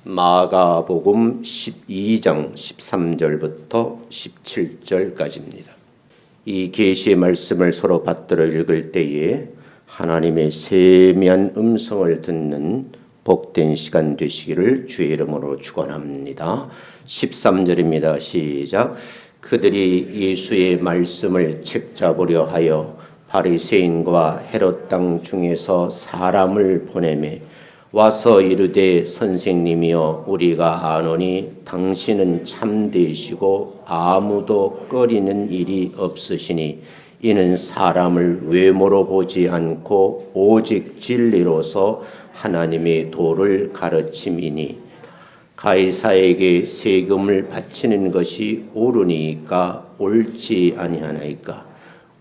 마가복음 12장 13절부터 17절까지입니다. 이 계시의 말씀을 서로 받들어 읽을 때에 하나님의 세미한 음성을 듣는 복된 시간 되시기를 주의 이름으로 축원합니다. 13절입니다. 시작. 그들이 예수의 말씀을 책잡으려 하여 바리새인과 헤롯 땅 중에서 사람을 보내매 와서 이르되 선생님이여 우리가 아노니 당신은 참되시고 아무도 꺼리는 일이 없으시니 이는 사람을 외모로 보지 않고 오직 진리로서 하나님의 도를 가르침이니 가이사에게 세금을 바치는 것이 옳으니까 옳지 아니하나이까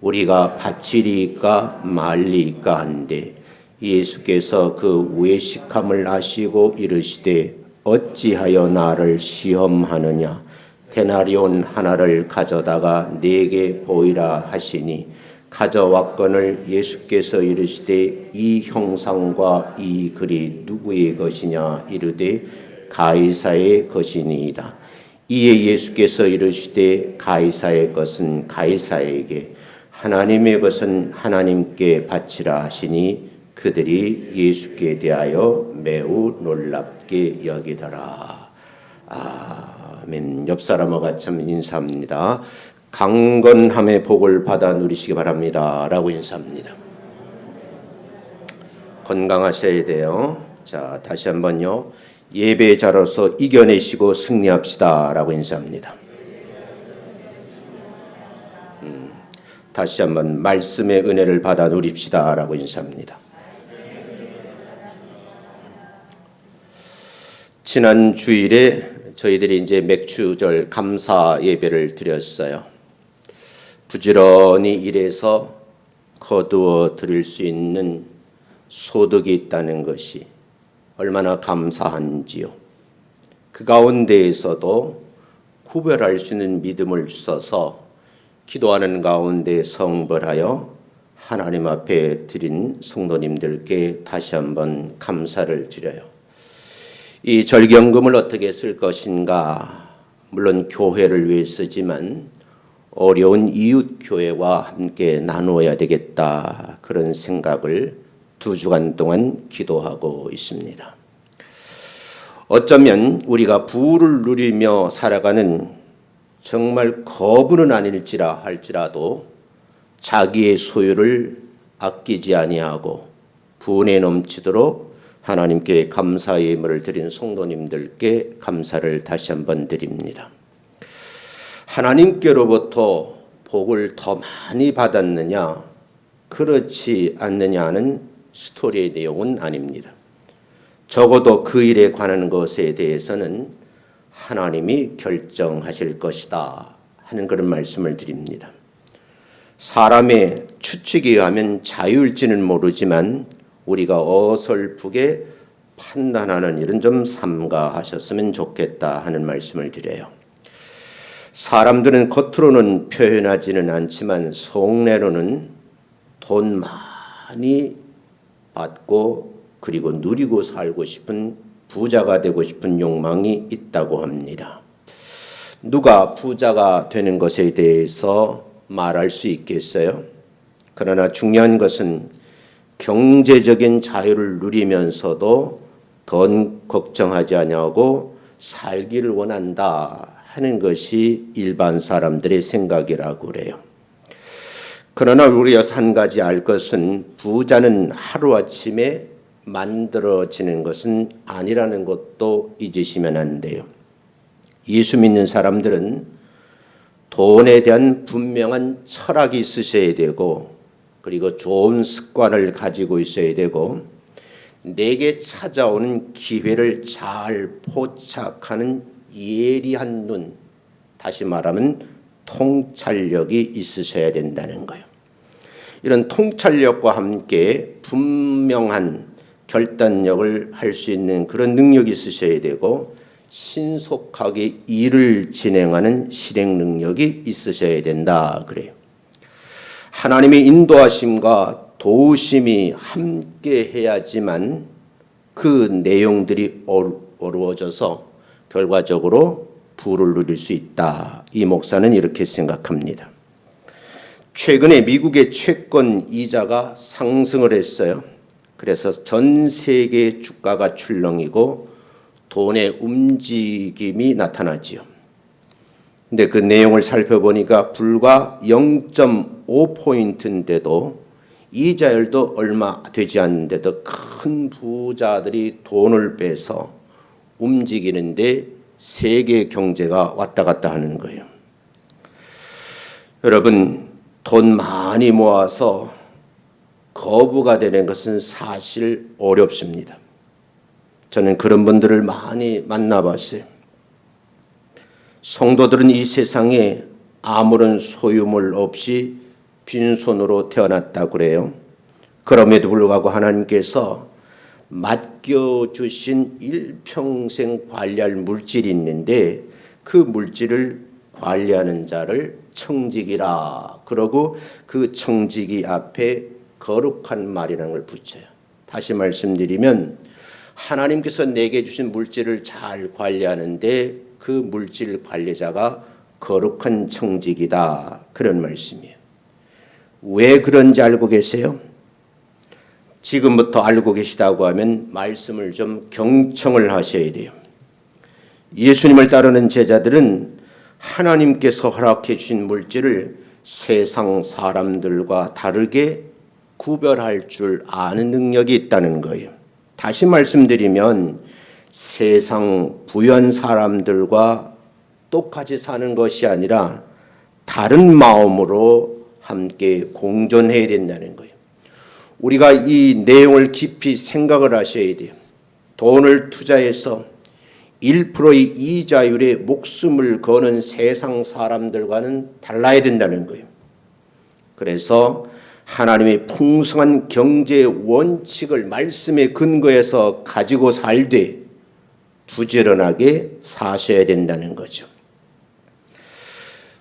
우리가 바치리까 말리까 한데 예수께서 그 외식함을 아시고 이르시되 어찌하여 나를 시험하느냐 데나리온 하나를 가져다가 네게 보이라 하시니 가져왔거늘 예수께서 이르시되 이 형상과 이 글이 누구의 것이냐 이르되 가이사의 것이니이다. 이에 예수께서 이르시되 가이사의 것은 가이사에게 하나님의 것은 하나님께 바치라 하시니 그들이 예수께 대하여 매우 놀랍게 여기더라. 아멘. 옆 사람과 참 인사합니다. 강건함의 복을 받아 누리시기 바랍니다. 라고 인사합니다. 건강하셔야 돼요. 자, 다시 한번요. 예배자로서 이겨내시고 승리합시다. 라고 인사합니다. 다시 한번 말씀의 은혜를 받아 누립시다. 라고 인사합니다. 지난 주일에 저희들이 이제 맥주절 감사 예배를 드렸어요. 부지런히 일해서 거두어 드릴 수 있는 소득이 있다는 것이 얼마나 감사한지요. 그 가운데에서도 구별할 수 있는 믿음을 주셔서 기도하는 가운데 성불하여 하나님 앞에 드린 성도님들께 다시 한번 감사를 드려요. 이 절경금을 어떻게 쓸 것인가? 물론 교회를 위해 쓰지만 어려운 이웃 교회와 함께 나누어야 되겠다. 그런 생각을 2주간 동안 기도하고 있습니다. 어쩌면 우리가 부를 누리며 살아가는 정말 거부는 아닐지라 할지라도 자기의 소유를 아끼지 아니하고 분에 넘치도록 하나님께 감사의 예물을 드린 성도님들께 감사를 다시 한번 드립니다. 하나님께로부터 복을 더 많이 받았느냐 그렇지 않느냐는 스토리의 내용은 아닙니다. 적어도 그 일에 관한 것에 대해서는 하나님이 결정하실 것이다 하는 그런 말씀을 드립니다. 사람의 추측에 의하면 자유일지는 모르지만 우리가 어설프게 판단하는 일은 좀 삼가하셨으면 좋겠다 하는 말씀을 드려요. 사람들은 겉으로는 표현하지는 않지만 속내로는 돈 많이 받고 그리고 누리고 살고 싶은 부자가 되고 싶은 욕망이 있다고 합니다. 누가 부자가 되는 것에 대해서 말할 수 있겠어요? 그러나 중요한 것은 경제적인 자유를 누리면서도 돈 걱정하지 아니하고 살기를 원한다 하는 것이 일반 사람들의 생각이라고 그래요. 그러나 우리가 한 가지 알 것은 부자는 하루아침에 만들어지는 것은 아니라는 것도 잊으시면 안 돼요. 예수 믿는 사람들은 돈에 대한 분명한 철학이 있으셔야 되고 그리고 좋은 습관을 가지고 있어야 되고 내게 찾아오는 기회를 잘 포착하는 예리한 눈, 다시 말하면 통찰력이 있으셔야 된다는 거예요. 이런 통찰력과 함께 분명한 결단력을 할 수 있는 그런 능력이 있으셔야 되고 신속하게 일을 진행하는 실행 능력이 있으셔야 된다 그래요. 하나님의 인도하심과 도우심이 함께 해야지만 그 내용들이 어루어져서 결과적으로 부를 누릴 수 있다. 이 목사는 이렇게 생각합니다. 최근에 미국의 채권 이자가 상승을 했어요. 그래서 전 세계 주가가 출렁이고 돈의 움직임이 나타나지요. 근데 그 내용을 살펴보니까 불과 0.5포인트인데도 이자율도 얼마 되지 않는데도 큰 부자들이 돈을 빼서 움직이는데 세계 경제가 왔다 갔다 하는 거예요. 여러분, 돈 많이 모아서 거부가 되는 것은 사실 어렵습니다. 저는 그런 분들을 많이 만나봤어요. 성도들은 이 세상에 아무런 소유물 없이 빈손으로 태어났다고 그래요. 그럼에도 불구하고 하나님께서 맡겨주신 일평생 관리할 물질이 있는데 그 물질을 관리하는 자를 청지기라 그러고 그 청지기 앞에 거룩한 말이라는 걸 붙여요. 다시 말씀드리면 하나님께서 내게 주신 물질을 잘 관리하는데 그 물질 관리자가 거룩한 청지기다. 그런 말씀이에요. 왜 그런지 알고 계세요? 지금부터 알고 계시다고 하면 말씀을 좀 경청을 하셔야 돼요. 예수님을 따르는 제자들은 하나님께서 허락해 주신 물질을 세상 사람들과 다르게 구별할 줄 아는 능력이 있다는 거예요. 다시 말씀드리면 세상 부연 사람들과 똑같이 사는 것이 아니라 다른 마음으로 함께 공존해야 된다는 거예요. 우리가 이 내용을 깊이 생각을 하셔야 돼요. 돈을 투자해서 1%의 이자율에 목숨을 거는 세상 사람들과는 달라야 된다는 거예요. 그래서 하나님의 풍성한 경제 원칙을 말씀에 근거해서 가지고 살되 부지런하게 사셔야 된다는 거죠.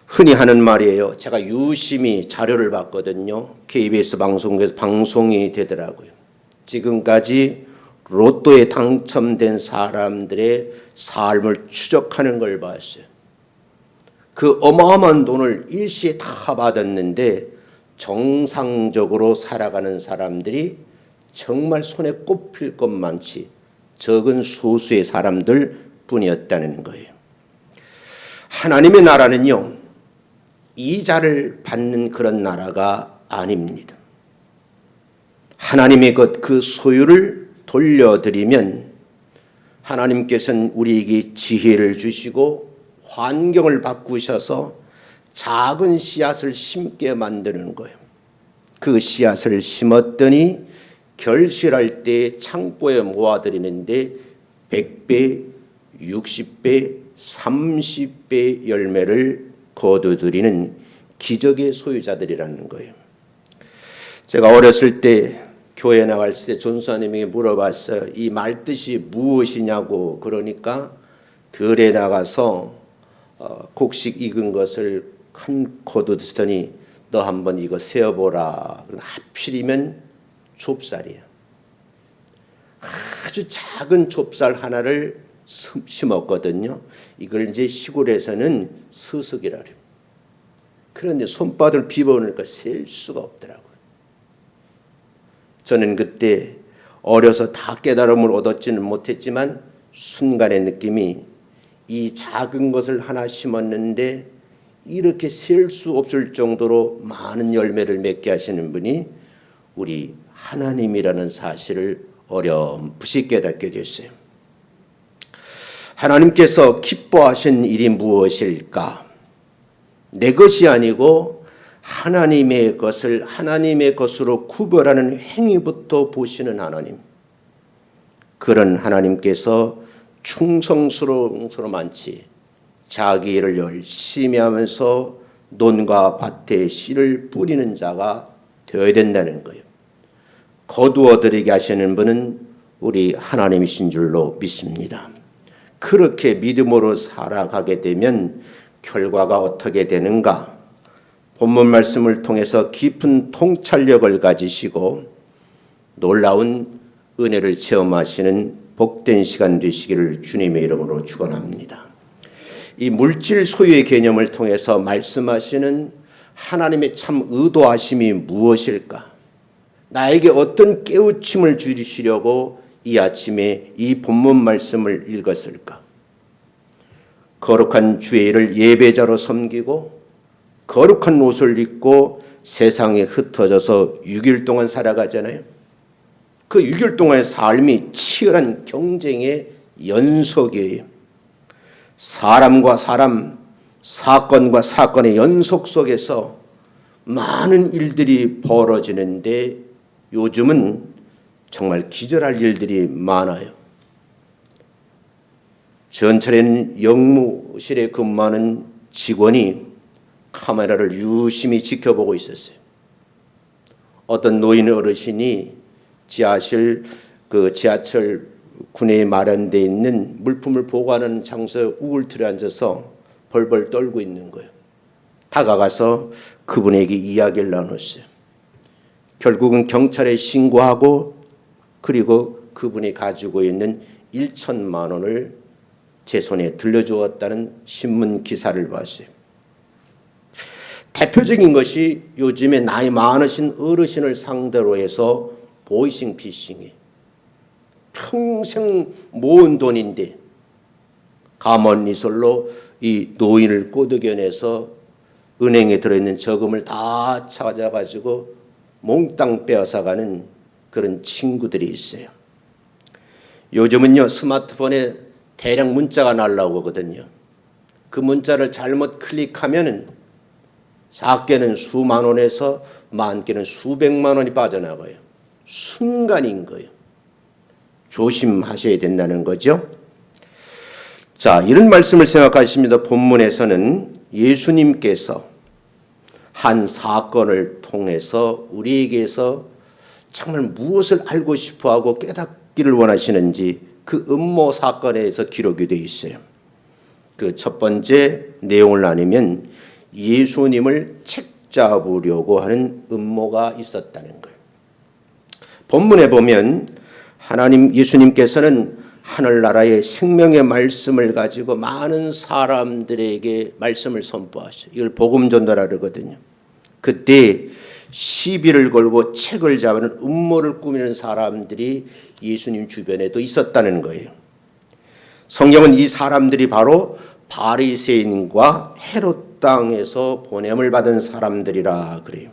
흔히 하는 말이에요. 제가 유심히 자료를 봤거든요. KBS 방송국에서 방송이 되더라고요. 지금까지 로또에 당첨된 사람들의 삶을 추적하는 걸 봤어요. 그 어마어마한 돈을 일시에 다 받았는데 정상적으로 살아가는 사람들이 정말 손에 꼽힐 것만치 적은 소수의 사람들 뿐이었다는 거예요. 하나님의 나라는요, 이자를 받는 그런 나라가 아닙니다. 하나님의 것 그 소유를 돌려드리면 하나님께서는 우리에게 지혜를 주시고 환경을 바꾸셔서 작은 씨앗을 심게 만드는 거예요. 그 씨앗을 심었더니 결실할 때 창고에 모아드리는데 100배, 60배, 30배 열매를 거두드리는 기적의 소유자들이라는 거예요. 제가 어렸을 때 교회 나갈 때 전사님에게 물어봤어요. 이 말뜻이 무엇이냐고. 그러니까 들에 나가서 곡식 익은 것을 큰 거두더니 너 한번 이거 세어보라. 하필이면 좁쌀이에요. 아주 작은 좁쌀 하나를 심었거든요. 이걸 이제 시골에서는 스석이라 그래요. 그런데 손바닥을 비벼보니까 셀 수가 없더라고요. 저는 그때 어려서 다 깨달음을 얻었지는 못했지만 순간의 느낌이 이 작은 것을 하나 심었는데 이렇게 셀 수 없을 정도로 많은 열매를 맺게 하시는 분이 우리 하나님이라는 사실을 어렴풋이 깨닫게 됐어요. 하나님께서 기뻐하신 일이 무엇일까? 내 것이 아니고 하나님의 것을 하나님의 것으로 구별하는 행위부터 보시는 하나님. 그런 하나님께서 충성스러운 많지 자기 일을 열심히 하면서 논과 밭에 씨를 뿌리는 자가 되어야 된다는 거예요. 거두어들이게 하시는 분은 우리 하나님이신 줄로 믿습니다. 그렇게 믿음으로 살아가게 되면 결과가 어떻게 되는가? 본문 말씀을 통해서 깊은 통찰력을 가지시고 놀라운 은혜를 체험하시는 복된 시간 되시기를 주님의 이름으로 축원합니다. 이 물질 소유의 개념을 통해서 말씀하시는 하나님의 참 의도하심이 무엇일까? 나에게 어떤 깨우침을 주시려고 이 아침에 이 본문 말씀을 읽었을까? 거룩한 주일을 예배자로 섬기고 거룩한 옷을 입고 세상에 흩어져서 6일 동안 살아가잖아요. 그 6일 동안의 삶이 치열한 경쟁의 연속이에요. 사람과 사람, 사건과 사건의 연속 속에서 많은 일들이 벌어지는데 요즘은 정말 기절할 일들이 많아요. 전철에는 영무실에 근무하는 직원이 카메라를 유심히 지켜보고 있었어요. 어떤 노인 어르신이 지하철 군내에 마련되어 있는 물품을 보관하는 장소에 우울틀에 앉아서 벌벌 떨고 있는 거예요. 다가가서 그분에게 이야기를 나눴어요. 결국은 경찰에 신고하고 그리고 그분이 가지고 있는 1천만 원을 제 손에 들려주었다는 신문 기사를 봤어요. 대표적인 것이 요즘에 나이 많으신 어르신을 상대로 해서 보이싱 피싱이 평생 모은 돈인데 가만이설로 이 노인을 꼬드겨내서 은행에 들어있는 저금을 다 찾아가지고 몽땅 빼앗아가는 그런 친구들이 있어요. 요즘은요 스마트폰에 대량 문자가 날라오거든요. 그 문자를 잘못 클릭하면은 작게는 수만 원에서 많게는 수백만 원이 빠져나가요. 순간인 거예요. 조심하셔야 된다는 거죠. 자, 이런 말씀을 생각하십니다. 본문에서는 예수님께서 한 사건을 통해서 우리에게서 정말 무엇을 알고 싶어하고 깨닫기를 원하시는지 그 음모 사건에 대해서 기록이 되어 있어요. 그 첫 번째 내용을 나누면 예수님을 책잡으려고 하는 음모가 있었다는 거예요. 본문에 보면 하나님 예수님께서는 하늘나라의 생명의 말씀을 가지고 많은 사람들에게 말씀을 선포하셔요. 이걸 복음 전도라 그러거든요. 그때 시비를 걸고 책을 잡는 음모를 꾸미는 사람들이 예수님 주변에도 있었다는 거예요. 성경은 이 사람들이 바로 바리새인과 헤롯 땅에서 보냄을 받은 사람들이라 그래요.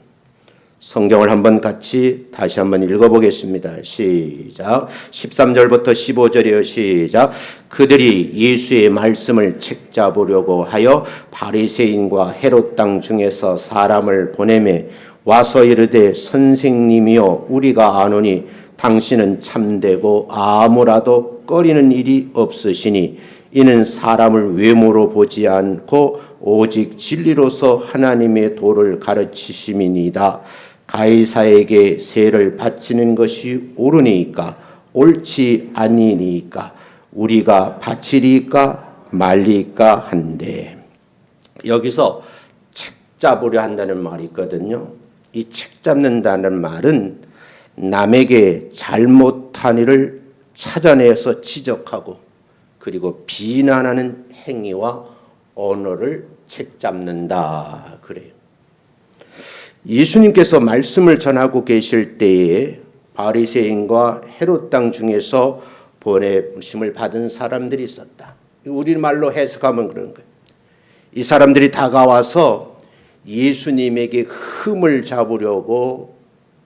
성경을 한번 같이 다시 한번 읽어보겠습니다. 시작. 13절부터 15절이요. 시작. 그들이 예수의 말씀을 책잡으려고 하여 바리새인과 헤롯 땅 중에서 사람을 보내매 와서 이르되 선생님이여 우리가 아노니 당신은 참되고 아무라도 꺼리는 일이 없으시니 이는 사람을 외모로 보지 않고 오직 진리로서 하나님의 도를 가르치심이니이다. 가이사에게 세를 바치는 것이 옳으니까 옳지 아니니까 우리가 바치리까 말리까 한데. 여기서 책 잡으려 한다는 말이 있거든요. 이 책 잡는다는 말은 남에게 잘못한 일을 찾아내서 지적하고 그리고 비난하는 행위와 언어를 책 잡는다 그래요. 예수님께서 말씀을 전하고 계실 때에 바리새인과 헤롯 땅 중에서 보내심을 받은 사람들이 있었다. 우리말로 해석하면 그런 거예요. 이 사람들이 다가와서 예수님에게 흠을 잡으려고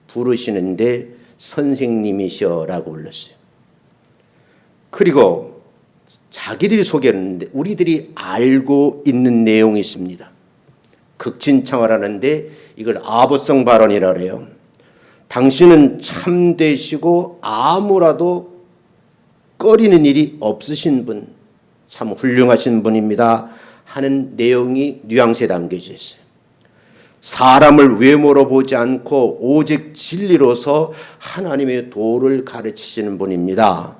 부르시는데 선생님이셔라고 불렀어요. 그리고 자기들이 소개했는데 우리들이 알고 있는 내용이 있습니다. 극진창을 하는데 이걸 아부성 발언이라 그래요. 당신은 참되시고 아무라도 꺼리는 일이 없으신 분, 참 훌륭하신 분입니다 하는 내용이 뉘앙스에 담겨져 있어요. 사람을 외모로 보지 않고 오직 진리로서 하나님의 도를 가르치시는 분입니다.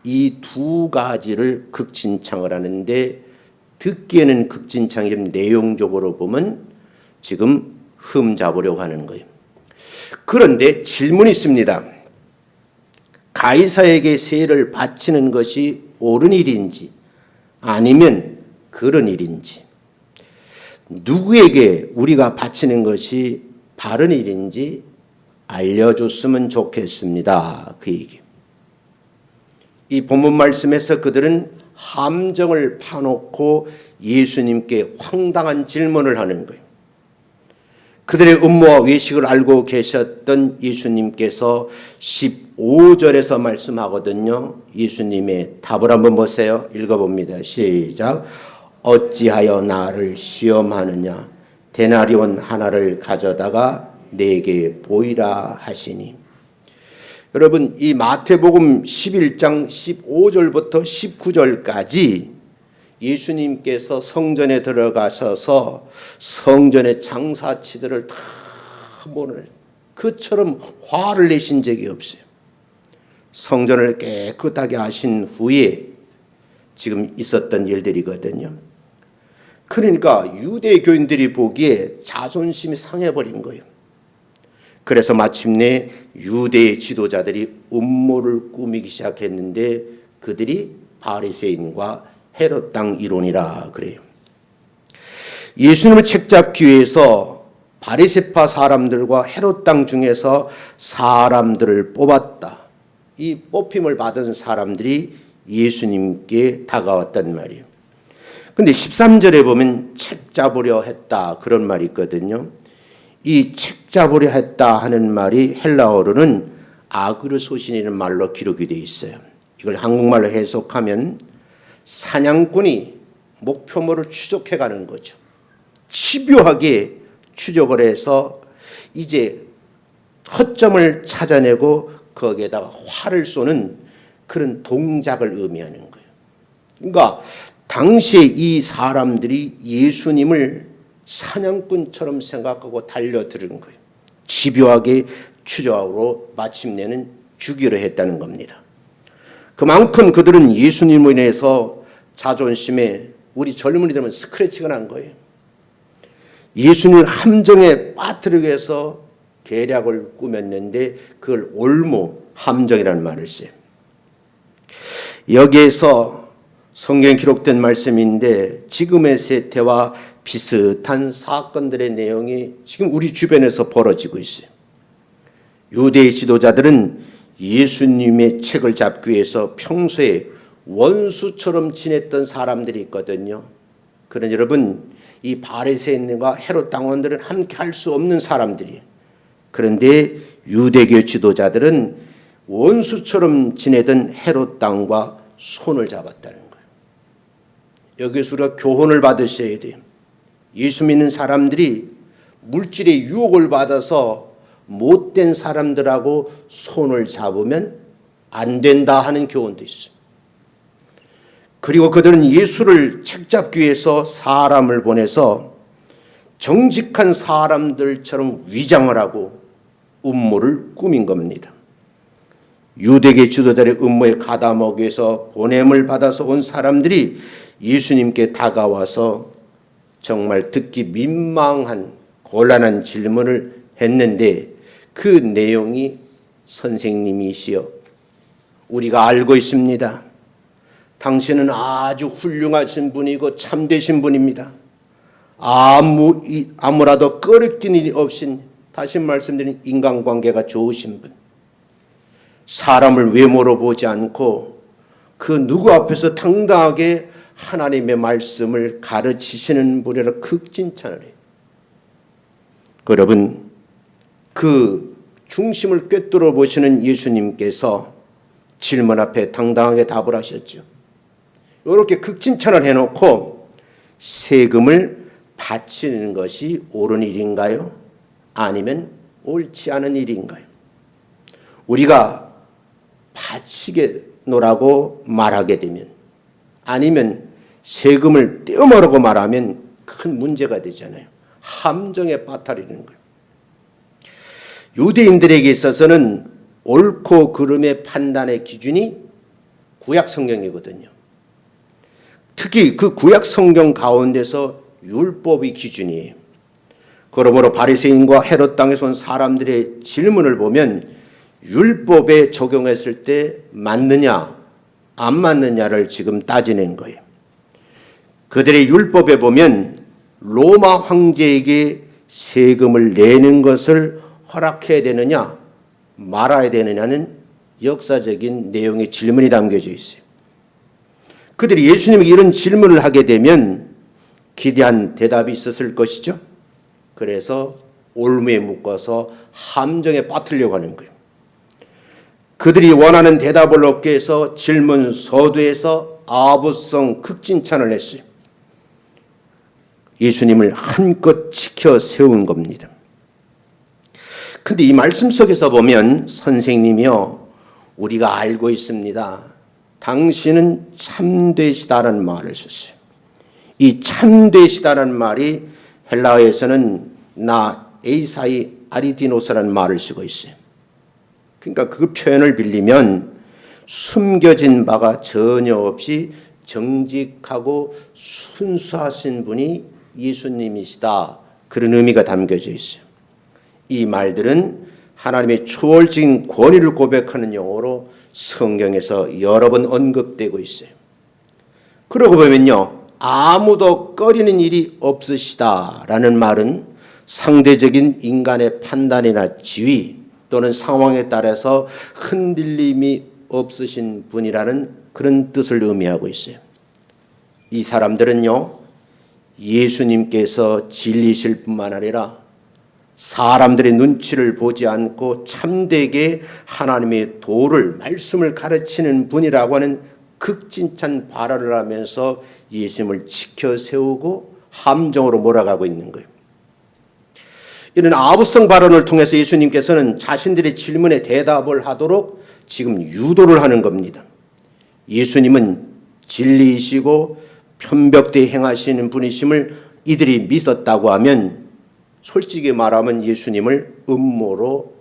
이 두 가지를 극진창을 하는데 듣기에는 극진창이지만 내용적으로 보면 지금 흠 잡으려고 하는 거예요. 그런데 질문이 있습니다. 가이사에게 세를 바치는 것이 옳은 일인지 아니면 그런 일인지, 누구에게 우리가 바치는 것이 바른 일인지 알려줬으면 좋겠습니다. 그 얘기. 이 본문 말씀에서 그들은 함정을 파놓고 예수님께 황당한 질문을 하는 거예요. 그들의 음모와 외식을 알고 계셨던 예수님께서 15절에서 말씀하거든요. 예수님의 답을 한번 보세요. 읽어봅니다. 시작. 어찌하여 나를 시험하느냐? 데나리온 하나를 가져다가 내게 보이라 하시니. 여러분, 이 마태복음 11장 15절부터 19절까지 예수님께서 성전에 들어가셔서 성전의 장사치들을 다 모를 그처럼 화를 내신 적이 없어요. 성전을 깨끗하게 하신 후에 지금 있었던 일들이거든요. 그러니까 유대교인들이 보기에 자존심이 상해버린 거예요. 그래서 마침내 유대 지도자들이 음모를 꾸미기 시작했는데 그들이 바리새인과 헤롯 땅 이론이라 그래요. 예수님을 책잡기 위해서 바리새파 사람들과 헤롯 땅 중에서 사람들을 뽑았다. 이 뽑힘을 받은 사람들이 예수님께 다가왔단 말이에요. 근데 13절에 보면 책 잡으려 했다 그런 말이 있거든요. 이 책 잡으려 했다 하는 말이 헬라어로는 아그르소신이라는 말로 기록이 되어 있어요. 이걸 한국말로 해석하면 사냥꾼이 목표물을 추적해 가는 거죠. 집요하게 추적을 해서 이제 허점을 찾아내고 거기에다가 활을 쏘는 그런 동작을 의미하는 거예요. 그러니까 당시에 이 사람들이 예수님을 사냥꾼처럼 생각하고 달려드는 거예요. 집요하게 추적으로 마침내는 죽이려 했다는 겁니다. 그만큼 그들은 예수님으로 인해서 자존심에, 우리 젊은이들은 스크래치가 난 거예요. 예수님을 함정에 빠뜨리기 위해서 계략을 꾸몄는데 그걸 올무, 함정이라는 말을 써요. 여기에서 성경에 기록된 말씀인데 지금의 세태와 비슷한 사건들의 내용이 지금 우리 주변에서 벌어지고 있어요. 유대 지도자들은 예수님의 책을 잡기 위해서 평소에 원수처럼 지냈던 사람들이 있거든요. 그런 여러분, 이 바리새인과 헤롯 당원들은 함께 할 수 없는 사람들이에요. 그런데 유대교 지도자들은 원수처럼 지내던 헤롯 당과 손을 잡았다는 거예요. 여기서 우리가 교훈을 받으셔야 돼요. 예수 믿는 사람들이 물질의 유혹을 받아서 못된 사람들하고 손을 잡으면 안 된다 하는 교훈도 있어요. 그리고 그들은 예수를 책잡기 위해서 사람을 보내서 정직한 사람들처럼 위장을 하고 음모를 꾸민 겁니다. 유대계 지도자의 음모에 가담하기 위해서 보냄을 받아서 온 사람들이 예수님께 다가와서 정말 듣기 민망한 곤란한 질문을 했는데 그 내용이 선생님이시여, 우리가 알고 있습니다. 당신은 아주 훌륭하신 분이고 참되신 분입니다. 아무라도 꺼리낀 일이 없인, 다시 말씀드린 인간관계가 좋으신 분. 사람을 외모로 보지 않고 그 누구 앞에서 당당하게 하나님의 말씀을 가르치시는 분이라 극진찬을 해요. 여러분, 그 중심을 꿰뚫어 보시는 예수님께서 질문 앞에 당당하게 답을 하셨죠. 이렇게 극진찬을 해놓고 세금을 바치는 것이 옳은 일인가요? 아니면 옳지 않은 일인가요? 우리가 바치겠노라고 말하게 되면, 아니면 세금을 떼어먹으라고 말하면 큰 문제가 되잖아요. 함정에 빠뜨리는 거예요. 유대인들에게 있어서는 옳고 그름의 판단의 기준이 구약 성경이거든요. 특히 그 구약 성경 가운데서 율법이 기준이에요. 그러므로 바리새인과 헤롯 땅에서 온 사람들의 질문을 보면 율법에 적용했을 때 맞느냐 안 맞느냐를 지금 따지는 거예요. 그들의 율법에 보면 로마 황제에게 세금을 내는 것을 허락해야 되느냐 말아야 되느냐는 역사적인 내용의 질문이 담겨져 있어요. 그들이 예수님에게 이런 질문을 하게 되면 기대한 대답이 있었을 것이죠. 그래서 올무에 묶어서 함정에 빠뜨리려고 하는 거예요. 그들이 원하는 대답을 얻기 위해서 질문 서두에서 아부성 극진찬을 했어요. 예수님을 한껏 지켜 세운 겁니다. 근데 이 말씀 속에서 보면 선생님이요, 우리가 알고 있습니다. 당신은 참되시다라는 말을 썼어요. 이 참되시다라는 말이 헬라어에서는 나 에이사이 아리디노스라는 말을 쓰고 있어요. 그러니까 그 표현을 빌리면 숨겨진 바가 전혀 없이 정직하고 순수하신 분이 예수님이시다. 그런 의미가 담겨져 있어요. 이 말들은 하나님의 초월적인 권위를 고백하는 용어로 성경에서 여러 번 언급되고 있어요. 그러고 보면요, 아무도 꺼리는 일이 없으시다라는 말은 상대적인 인간의 판단이나 지위 또는 상황에 따라서 흔들림이 없으신 분이라는 그런 뜻을 의미하고 있어요. 이 사람들은요, 예수님께서 진리실 뿐만 아니라 사람들의 눈치를 보지 않고 참되게 하나님의 도를, 말씀을 가르치는 분이라고 하는 극진찬 발언을 하면서 예수님을 지켜 세우고 함정으로 몰아가고 있는 거예요. 이런 아부성 발언을 통해서 예수님께서는 자신들의 질문에 대답을 하도록 지금 유도를 하는 겁니다. 예수님은 진리이시고 편벽되이 행하시는 분이심을 이들이 믿었다고 하면 솔직히 말하면 예수님을 음모로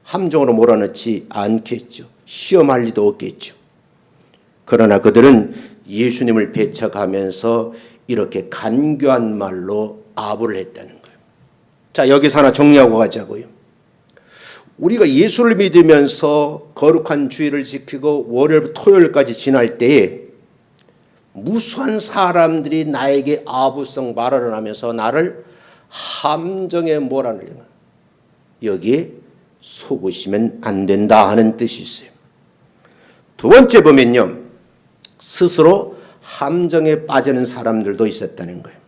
함정으로 몰아넣지 않겠죠. 시험할 리도 없겠죠. 그러나 그들은 예수님을 배척하면서 이렇게 간교한 말로 아부를 했다는 거예요. 자, 여기서 하나 정리하고 가자고요. 우리가 예수를 믿으면서 거룩한 주일을 지키고 월요일부터 토요일까지 지날 때에 무수한 사람들이 나에게 아부성 발언을 하면서 나를 함정에 몰아넣는 거예요. 여기에 속으시면 안 된다 하는 뜻이 있어요. 두 번째 보면요, 스스로 함정에 빠지는 사람들도 있었다는 거예요.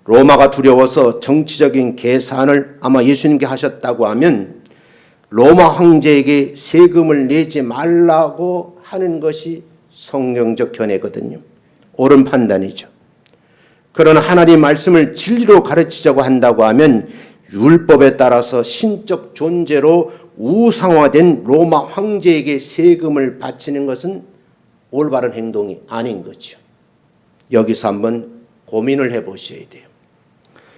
로마가 두려워서 정치적인 계산을 아마 예수님께 하셨다고 하면 로마 황제에게 세금을 내지 말라고 하는 것이 성경적 견해거든요. 옳은 판단이죠. 그러나 하나님 말씀을 진리로 가르치자고 한다고 하면 율법에 따라서 신적 존재로 우상화된 로마 황제에게 세금을 바치는 것은 올바른 행동이 아닌 거죠. 여기서 한번 고민을 해보셔야 돼요.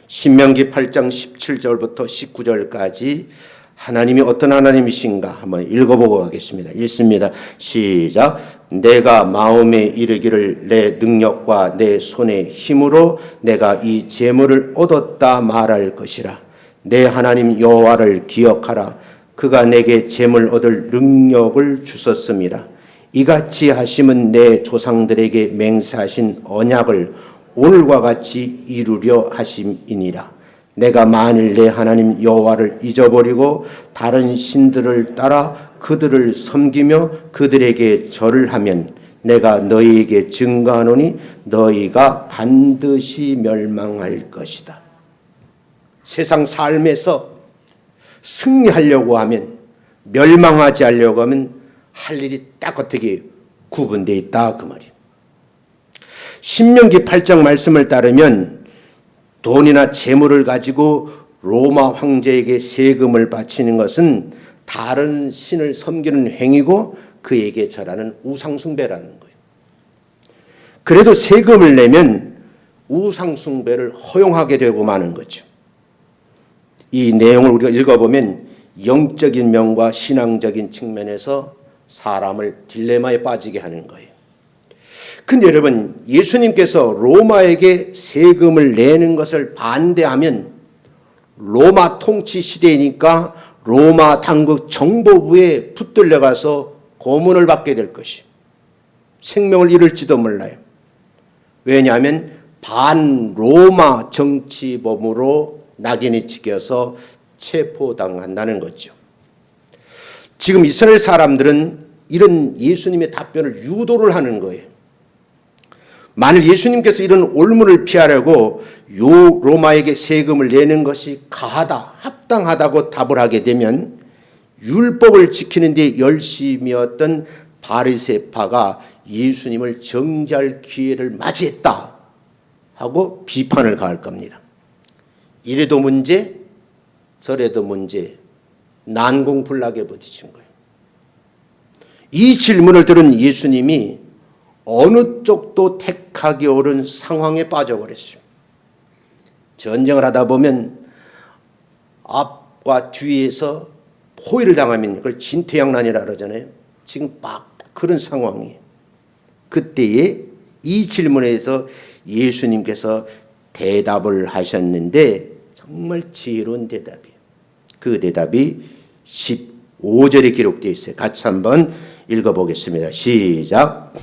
신명기 8장 17절부터 19절까지 하나님이 어떤 하나님이신가 한번 읽어보고 가겠습니다. 읽습니다. 시작. 내가 마음에 이르기를 내 능력과 내 손의 힘으로 내가 이 재물을 얻었다 말할 것이라. 내 하나님 여호와를 기억하라. 그가 내게 재물 얻을 능력을 주셨음이라. 이같이 하심은 내 조상들에게 맹세하신 언약을 오늘과 같이 이루려 하심이니라. 내가 만일 내 하나님 여호와를 잊어버리고 다른 신들을 따라 그들을 섬기며 그들에게 절을 하면 내가 너희에게 증거하노니 너희가 반드시 멸망할 것이다. 세상 삶에서 승리하려고 하면, 멸망하지 않으려고 하면 할 일이 딱 어떻게 구분되어 있다 그 말이에요. 신명기 8장 말씀을 따르면 돈이나 재물을 가지고 로마 황제에게 세금을 바치는 것은 다른 신을 섬기는 행위고 그에게 절하는 우상숭배라는 거예요. 그래도 세금을 내면 우상숭배를 허용하게 되고 마는 거죠. 이 내용을 우리가 읽어보면 영적인 면과 신앙적인 측면에서 사람을 딜레마에 빠지게 하는 거예요. 근데 여러분, 예수님께서 로마에게 세금을 내는 것을 반대하면 로마 통치 시대이니까 로마 당국 정보부에 붙들려가서 고문을 받게 될 것이 생명을 잃을지도 몰라요. 왜냐하면 반로마 정치범으로 낙인이 찍혀서 체포당한다는 거죠. 지금 이스라엘 사람들은 이런 예수님의 답변을 유도를 하는 거예요. 만일 예수님께서 이런 올무를 피하려고 로마에게 세금을 내는 것이 가하다, 합당하다고 답을 하게 되면 율법을 지키는 데 열심이었던 바리새파가 예수님을 정죄할 기회를 맞이했다 하고 비판을 가할 겁니다. 이래도 문제, 저래도 문제, 난공불락에 부딪힌 거예요. 이 질문을 들은 예수님이 어느 쪽도 택하기 어려운 상황에 빠져버렸어요. 전쟁을 하다 보면 앞과 뒤에서 포위를 당하면 그걸 진퇴양난이라 그러잖아요. 지금 막 그런 상황이에요. 그때에 이 질문에 대해서 예수님께서 대답을 하셨는데 정말 지혜로운 대답이에요. 그 대답이 15절에 기록되어 있어요. 같이 한번 읽어보겠습니다. 시작.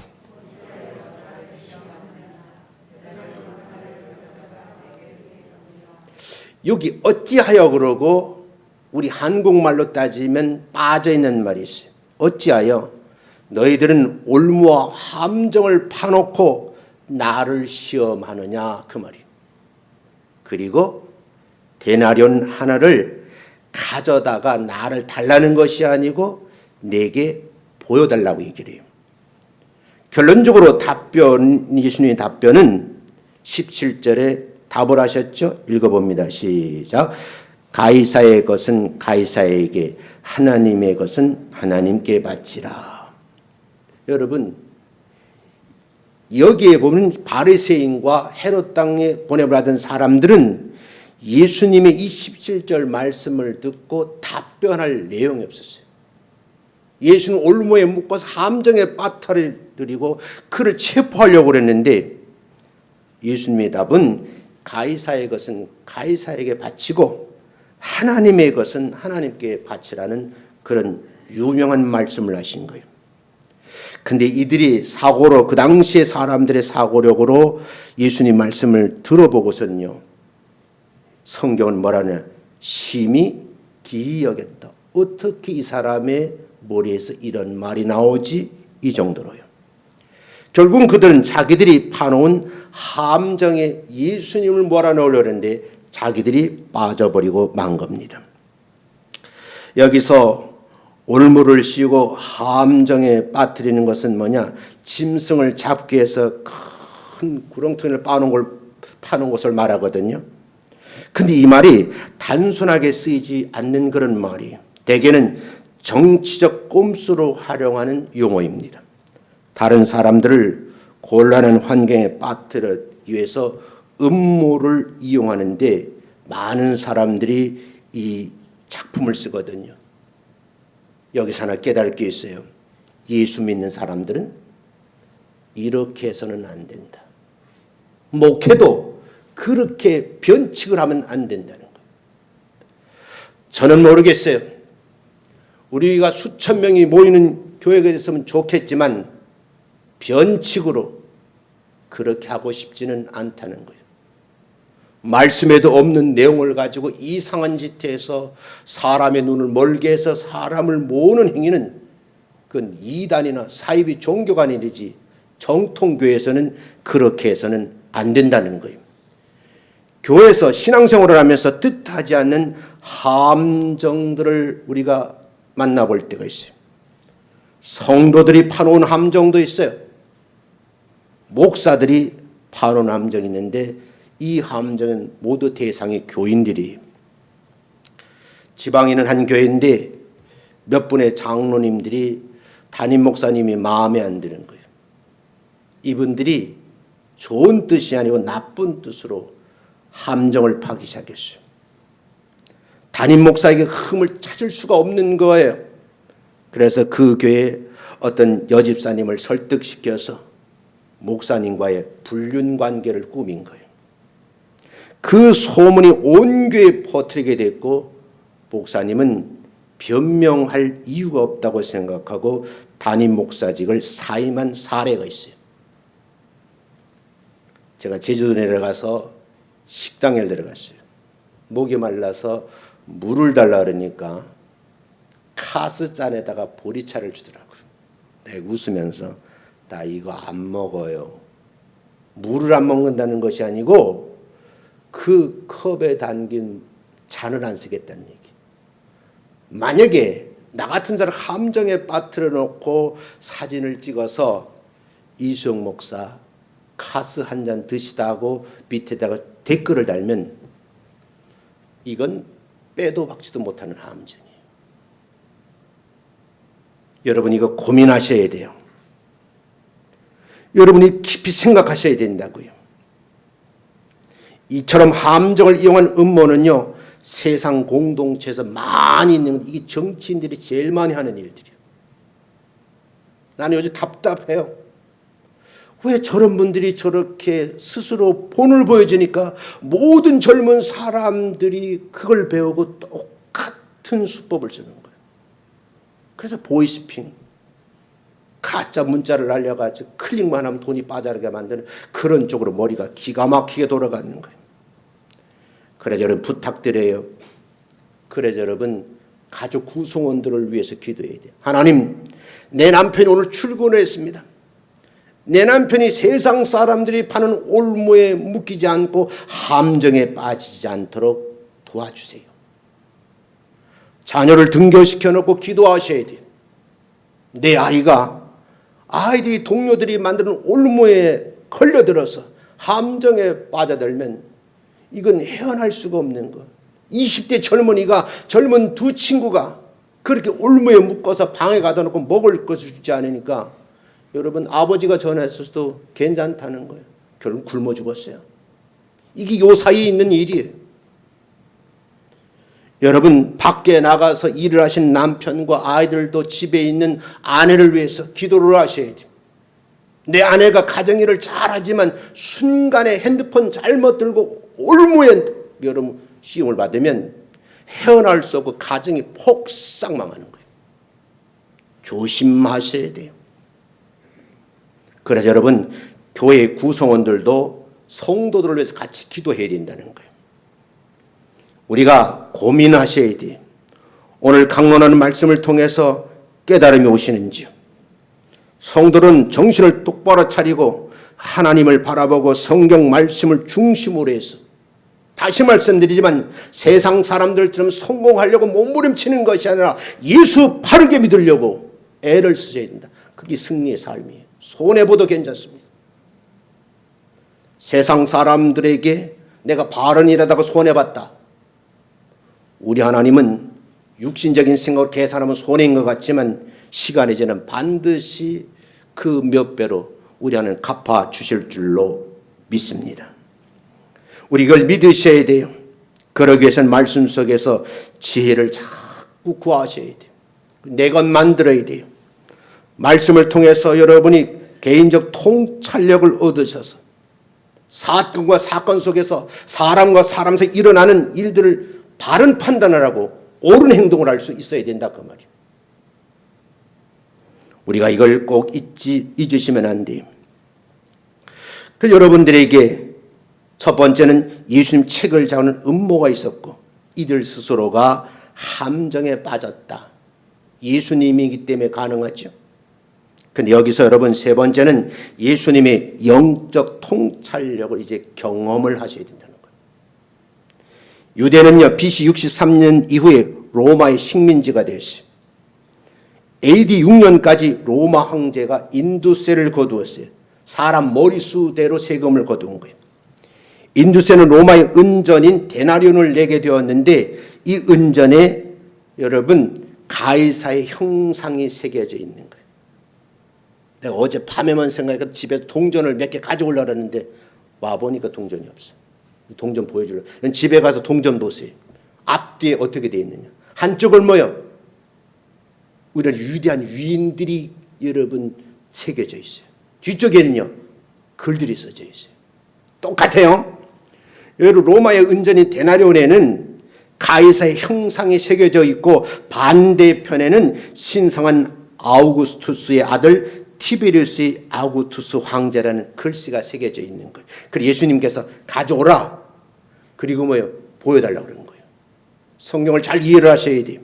여기 어찌하여 그러고 우리 한국말로 따지면 빠져있는 말이 있어요. 어찌하여 너희들은 올무와 함정을 파놓고 나를 시험하느냐 그 말이에요. 그리고 데나리온 하나를 가져다가 나를 달라는 것이 아니고 내게 보여달라고 얘기를 해요. 결론적으로 예수님의 답변은 17절에 답을 하셨죠. 읽어봅니다. 시작. 가이사의 것은 가이사에게, 하나님의 것은 하나님께 바치라. 여러분, 여기에 보면 바리새인과 헤롯 땅에 보내받은 사람들은 예수님의 이 17절 말씀을 듣고 답변할 내용이 없었어요. 예수는 올무에 묶어서 함정에 빠뜨리고 그를 체포하려고 그랬는데 예수님의 답은 가이사의 것은 가이사에게 바치고 하나님의 것은 하나님께 바치라는 그런 유명한 말씀을 하신 거예요. 근데 이들이 사고로, 그 당시의 사람들의 사고력으로 예수님 말씀을 들어보고서는요, 성경은 뭐라냐, 심히 기이 여겼다. 어떻게 이 사람의 머리에서 이런 말이 나오지? 이 정도로요. 결국은 그들은 자기들이 파놓은 함정에 예수님을 몰아넣으려고 했는데 자기들이 빠져버리고 만 겁니다. 여기서 올무를 씌우고 함정에 빠뜨리는 것은 뭐냐? 짐승을 잡기 위해서 큰 구렁텅이를 파는 것을 말하거든요. 근데 이 말이 단순하게 쓰이지 않는 그런 말이에요. 대개는 정치적 꼼수로 활용하는 용어입니다. 다른 사람들을 곤란한 환경에 빠뜨리기 위해서 음모를 이용하는데 많은 사람들이 이 작품을 쓰거든요. 여기서 하나 깨달을 게 있어요. 예수 믿는 사람들은 이렇게 해서는 안 된다. 목회도 그렇게 변칙을 하면 안 된다는 거예요. 저는 모르겠어요. 우리가 수천 명이 모이는 교회가 됐으면 좋겠지만 변칙으로 그렇게 하고 싶지는 않다는 거예요. 말씀에도 없는 내용을 가지고 이상한 짓 해서 사람의 눈을 멀게 해서 사람을 모으는 행위는 그건 이단이나 사이비 종교가 아니지 정통교회에서는 그렇게 해서는 안 된다는 거예요. 교회에서 신앙생활을 하면서 뜻하지 않는 함정들을 우리가 만나볼 때가 있어요. 성도들이 파놓은 함정도 있어요. 목사들이 파놓은 함정이 있는데 이 함정은 모두 대상이 교인들이에요. 지방에 있는 한 교회인데 몇 분의 장로님들이 담임 목사님이 마음에 안 드는 거예요. 이분들이 좋은 뜻이 아니고 나쁜 뜻으로 함정을 파기 시작했어요. 담임 목사에게 흠을 찾을 수가 없는 거예요. 그래서 그 교회에 어떤 여집사님을 설득시켜서 목사님과의 불륜 관계를 꾸민 거예요. 그 소문이 온 교회에 퍼뜨리게 됐고 목사님은 변명할 이유가 없다고 생각하고 담임 목사직을 사임한 사례가 있어요. 제가 제주도 내려가서 식당에 내려갔어요. 목이 말라서 물을 달라 그러니까 카스잔에다가 보리차를 주더라고요. 내가 웃으면서 나 이거 안 먹어요. 물을 안 먹는다는 것이 아니고 그 컵에 담긴 잔을 안 쓰겠다는 얘기. 만약에 나 같은 사람 함정에 빠뜨려 놓고 사진을 찍어서 이수영 목사 카스 한 잔 드시다고 밑에다가 댓글을 달면 이건 빼도 박지도 못하는 함정이에요. 여러분 이거 고민하셔야 돼요. 여러분이 깊이 생각하셔야 된다고요. 이처럼 함정을 이용한 음모는요, 세상 공동체에서 많이 있는, 이게 정치인들이 제일 많이 하는 일들이에요. 나는 요즘 답답해요. 왜 저런 분들이 저렇게 스스로 본을 보여주니까 모든 젊은 사람들이 그걸 배우고 똑같은 수법을 쓰는 거예요. 그래서 보이스핑, 가짜 문자를 날려가지고 클릭만 하면 돈이 빠져나게 만드는 그런 쪽으로 머리가 기가 막히게 돌아가는 거예요. 그래서 여러분 부탁드려요. 그래서 여러분 가족 구성원들을 위해서 기도해야 돼요. 하나님, 내 남편이 오늘 출근을 했습니다. 내 남편이 세상 사람들이 파는 올무에 묶이지 않고 함정에 빠지지 않도록 도와주세요. 자녀를 등교시켜 놓고 기도하셔야 돼요. 내 아이들이 동료들이 만드는 올무에 걸려들어서 함정에 빠져들면 이건 헤어날 수가 없는 거. 20대 젊은 두 친구가 그렇게 올무에 묶어서 방에 가다 놓고 먹을 것을 주지 않으니까 여러분 아버지가 전화했어도 괜찮다는 거예요. 결국 굶어 죽었어요. 이게 요 사이에 있는 일이에요. 여러분 밖에 나가서 일을 하신 남편과 아이들도 집에 있는 아내를 위해서 기도를 하셔야 돼요. 내 아내가 가정일을 잘하지만 순간에 핸드폰 잘못 들고 올무에 여러분 시험을 받으면 헤어날 수 없고 가정이 폭삭 망하는 거예요. 조심하셔야 돼요. 그래서 여러분 교회 구성원들도 성도들을 위해서 같이 기도해야 된다는 거예요. 우리가 고민하셔야 돼요. 오늘 강론하는 말씀을 통해서 깨달음이 오시는지요. 성도는 정신을 똑바로 차리고 하나님을 바라보고 성경 말씀을 중심으로 해서 다시 말씀드리지만 세상 사람들처럼 성공하려고 몸부림치는 것이 아니라 예수 바르게 믿으려고 애를 쓰셔야 된다. 그게 승리의 삶이에요. 손해보도 괜찮습니다. 세상 사람들에게 내가 바른 일하다가 손해봤다. 우리 하나님은 육신적인 생각으로 계산하면 손해인 것 같지만 시간이 지나면 반드시 그 몇 배로 우리 하나님 갚아주실 줄로 믿습니다. 우리 이걸 믿으셔야 돼요. 그러기 위해서는 말씀 속에서 지혜를 자꾸 구하셔야 돼요. 내 것 만들어야 돼요. 말씀을 통해서 여러분이 개인적 통찰력을 얻으셔서 사건과 사건 속에서 사람과 사람 사이에 일어나는 일들을 바른 판단을 하고 옳은 행동을 할 수 있어야 된다 그 말이에요. 우리가 이걸 꼭 잊으시면 안 돼요. 그 여러분들에게 첫 번째는 예수님 책을 잡는 음모가 있었고 이들 스스로가 함정에 빠졌다. 예수님이기 때문에 가능하죠. 근데 여기서 여러분 세 번째는 예수님의 영적 통찰력을 이제 경험을 하셔야 된다는 거예요. 유대는요, BC 63년 이후에 로마의 식민지가 됐어요. AD 6년까지 로마 황제가 인두세를 거두었어요. 사람 머리수대로 세금을 거두은 거예요. 인두세는 로마의 은전인 데나리온을 내게 되었는데 이 은전에 여러분 가이사의 형상이 새겨져 있는 거예요. 내가 어제 밤에만 생각해서 집에 동전을 몇 개 가져오려고 했는데 와보니까 동전이 없어. 동전 보여주려고. 집에 가서 동전 보세요. 앞뒤에 어떻게 되어 있느냐. 한쪽을 뭐요? 우리는 위대한 위인들이 여러분 새겨져 있어요. 뒤쪽에는요 글들이 써져 있어요. 똑같아요. 여러분 로마의 은전인 데나리온에는 가이사의 형상이 새겨져 있고 반대편에는 신성한 아우구스투스의 아들 티베리우스의 아우구스투스 황제라는 글씨가 새겨져 있는 거예요. 그래서 예수님께서 가져오라. 그리고 뭐예요? 보여달라고 그러는 거예요. 성경을 잘 이해를 하셔야 돼요.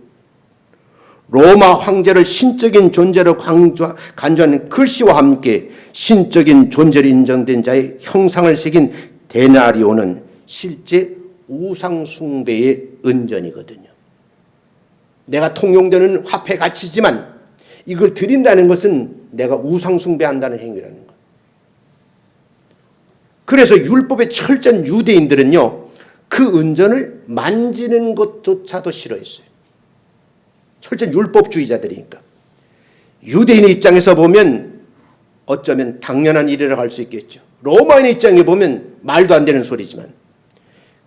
로마 황제를 신적인 존재로 간주하는 글씨와 함께 신적인 존재로 인정된 자의 형상을 새긴 데나리오는 실제 우상 숭배의 은전이거든요. 내가 통용되는 화폐 가치지만 이걸 드린다는 것은 내가 우상 숭배한다는 행위라는 거예요. 그래서 율법의 철저한 유대인들은요, 그 은전을 만지는 것조차도 싫어했어요. 철저한 율법주의자들이니까. 유대인의 입장에서 보면 어쩌면 당연한 일이라고 할 수 있겠죠. 로마인의 입장에 보면 말도 안 되는 소리지만,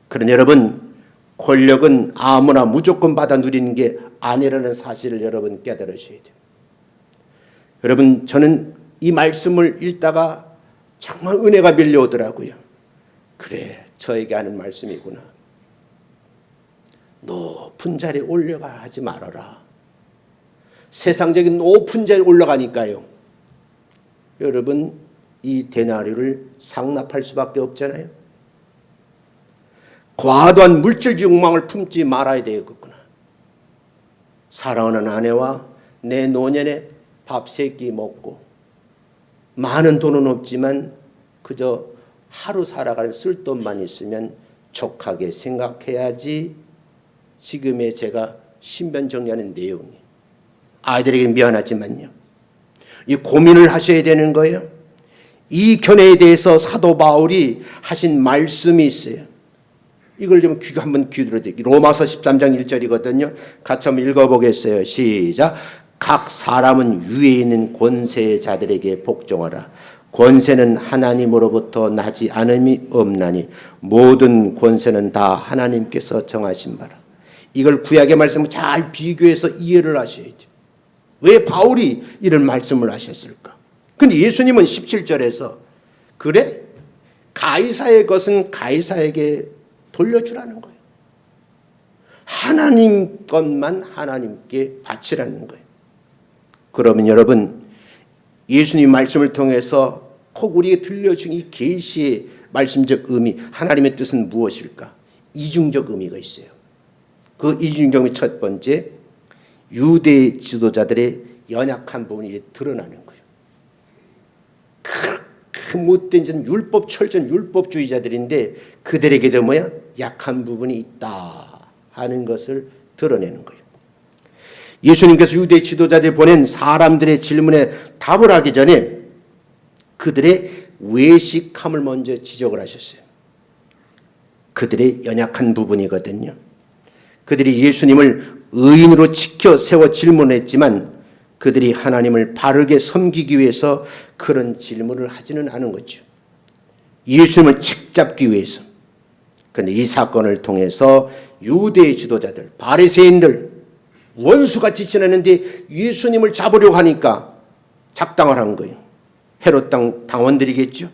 그러나 여러분, 권력은 아무나 무조건 받아 누리는 게 아니라는 사실을 여러분 깨달으셔야 돼요. 여러분, 저는 이 말씀을 읽다가 정말 은혜가 밀려오더라고요. 그래, 저에게 하는 말씀이구나. 높은 자리에 올려가 하지 말아라. 세상적인 높은 자리에 올라가니까요. 여러분, 이 데나리오를 상납할 수밖에 없잖아요. 과도한 물질 욕망을 품지 말아야 되겠구나. 사랑하는 아내와 내 노년에 밥 3끼 먹고 많은 돈은 없지만 그저 하루 살아가는 쓸돈만 있으면 족하게 생각해야지. 지금의 제가 신변 정리하는 내용이 아이들에게 미안하지만요, 이 고민을 하셔야 되는 거예요. 이 견해에 대해서 사도 바울이 하신 말씀이 있어요. 이걸 좀 한번 귀들어드릴게요. 로마서 13장 1절이거든요. 같이 한번 읽어보겠어요. 시작. 각 사람은 위에 있는 권세자들에게 복종하라. 권세는 하나님으로부터 나지 않음이 없나니 모든 권세는 다 하나님께서 정하신 바라. 이걸 구약의 말씀을 잘 비교해서 이해를 하셔야죠. 왜 바울이 이런 말씀을 하셨을까? 근데 예수님은 17절에서 그래? 가이사의 것은 가이사에게 돌려주라는 거예요. 하나님 것만 하나님께 바치라는 거예요. 그러면 여러분, 예수님 말씀을 통해서 꼭 우리에게 들려준 이 계시의 말씀적 의미, 하나님의 뜻은 무엇일까? 이중적 의미가 있어요. 그 이중적 의미 첫 번째, 유대 지도자들의 연약한 부분이 드러나는 거예요. 그 못된 율법 철저한 율법주의자들인데 그들에게도 뭐야? 약한 부분이 있다 하는 것을 드러내는 거예요. 예수님께서 유대 지도자들이 보낸 사람들의 질문에 답을 하기 전에 그들의 외식함을 먼저 지적을 하셨어요. 그들의 연약한 부분이거든요. 그들이 예수님을 의인으로 지켜 세워 질문했지만 그들이 하나님을 바르게 섬기기 위해서 그런 질문을 하지는 않은 거죠. 예수님을 책잡기 위해서. 그런데 이 사건을 통해서 유대 지도자들, 바리새인들, 원수같이 지내는데 예수님을 잡으려고 하니까 작당을 한 거예요. 헤롯 당원들이겠죠.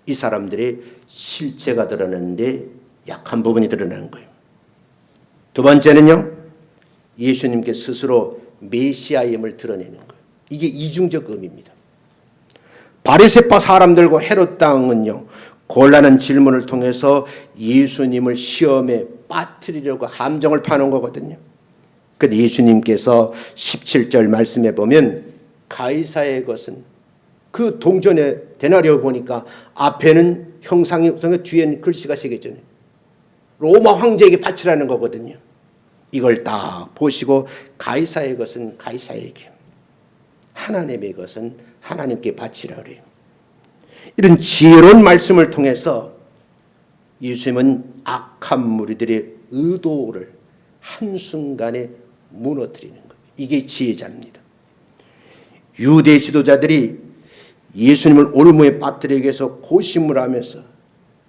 이 사람들의 실체가 드러나는데 약한 부분이 드러나는 거예요. 두 번째는요, 예수님께 스스로 메시아임을 드러내는 거예요. 이게 이중적 의미입니다. 바리새파 사람들과 헤롯 당은요, 곤란한 질문을 통해서 예수님을 시험에 빠뜨리려고 함정을 파는 거거든요. 근데 예수님께서 17절 말씀해 보면 가이사의 것은, 그 동전에 데나리오 보니까 앞에는 형상이, 뒤에는 글씨가 새겨져요. 로마 황제에게 바치라는 거거든요. 이걸 딱 보시고 가이사의 것은 가이사에게, 하나님의 것은 하나님께 바치라 그래요. 이런 지혜로운 말씀을 통해서 예수님은 악한 무리들의 의도를 한순간에 무너뜨리는 거예요. 이게 지혜자입니다. 유대 지도자들이 예수님을 올무에 빠뜨리기 위해서 고심을 하면서